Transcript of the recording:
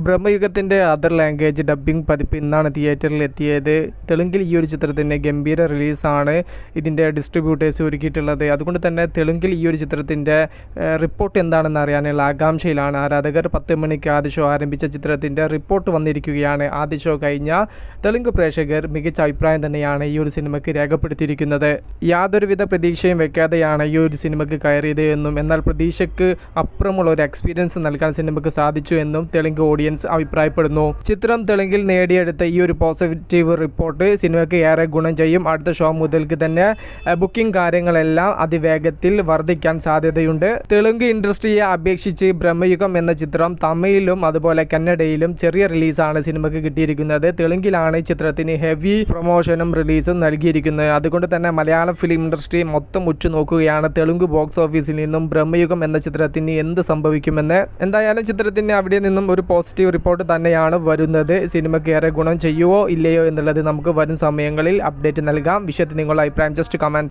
ബ്രഹ്മയുഗത്തിൻ്റെ other language dubbing പതിപ്പ് ഇന്നാണ് തിയേറ്ററിൽ എത്തിയത്. തെലുങ്കിൽ ഈ ഒരു ചിത്രത്തിൻ്റെ ഗംഭീര റിലീസാണ് ഇതിൻ്റെ ഡിസ്ട്രിബ്യൂട്ടേഴ്സ് ഒരുക്കിയിട്ടുള്ളത്. അതുകൊണ്ട് തന്നെ തെലുങ്കിൽ ഈ ഒരു ചിത്രത്തിൻ്റെ റിപ്പോർട്ട് എന്താണെന്ന് അറിയാനുള്ള ആകാംക്ഷയിലാണ് ആരാധകർ. 10 മണിക്ക് ആദ്യ ഷോ ആരംഭിച്ച ചിത്രത്തിൻ്റെ റിപ്പോർട്ട് വന്നിരിക്കുകയാണ്. ആദ്യ ഷോ കഴിഞ്ഞ തെലുങ്ക് പ്രേക്ഷകർ മികച്ച അഭിപ്രായം തന്നെയാണ് ഈ ഒരു സിനിമയ്ക്ക് രേഖപ്പെടുത്തിയിരിക്കുന്നത്. യാതൊരുവിധ പ്രതീക്ഷയും വെക്കാതെയാണ് ഈ ഒരു സിനിമയ്ക്ക് കയറിയത് എന്നും എന്നാൽ പ്രതീക്ഷയ്ക്ക് അപ്പുറമുള്ള ഒരു എക്സ്പീരിയൻസ് നൽകാൻ സിനിമയ്ക്ക് സാധിച്ചു എന്നും തെലുങ്ക് ഓഡിയൻസ് അഭിപ്രായപ്പെടുന്നു. ചിത്രം തെലുങ്കിൽ നേടിയെടുത്ത ഈ ഒരു പോസിറ്റീവ് റിപ്പോർട്ട് സിനിമയ്ക്ക് ഏറെ ഗുണം ചെയ്യും. അടുത്ത ഷോ മുതൽക്ക് തന്നെ ബുക്കിംഗ് കാര്യങ്ങളെല്ലാം അതിവേഗത്തിൽ വർദ്ധിക്കാൻ സാധ്യതയുണ്ട്. തെലുങ്ക് ഇൻഡസ്ട്രിയെ അപേക്ഷിച്ച് ബ്രഹ്മയുഗം എന്ന ചിത്രം തമിഴിലും അതുപോലെ കന്നഡയിലും ചെറിയ റിലീസാണ് സിനിമയ്ക്ക് കിട്ടിയിരിക്കുന്നത്. തെലുങ്കിലാണ് ചിത്രത്തിന് ഹെവി പ്രൊമോഷനും റിലീസും നൽകിയിരിക്കുന്നത്. അതുകൊണ്ട് തന്നെ മലയാളം ഫിലിം ഇൻഡസ്ട്രി മൊത്തം ഉറ്റുനോക്കുകയാണ് തെലുങ്ക് ബോക്സ് ഓഫീസിൽ നിന്നും ബ്രഹ്മയുഗം എന്ന ചിത്രത്തിന് എന്ത് സംഭവിക്കുമെന്ന്. എന്തായാലും ചിത്രത്തിന് അവിടെ നിന്നും ഒരു പോസിറ്റീവ് റിപ്പോർട്ട് തന്നെയാണ് വരുന്നത്. സിനിമയ്ക്ക് ഏറെ ഗുണം ചെയ്യുമോ ഇല്ലയോ എന്നുള്ളത് നമുക്ക് വരും സമയങ്ങളിൽ അപ്ഡേറ്റ് നൽകാം. വിഷയത്തിൽ നിങ്ങളുടെ അഭിപ്രായം ജസ്റ്റ് കമൻറ്റ്.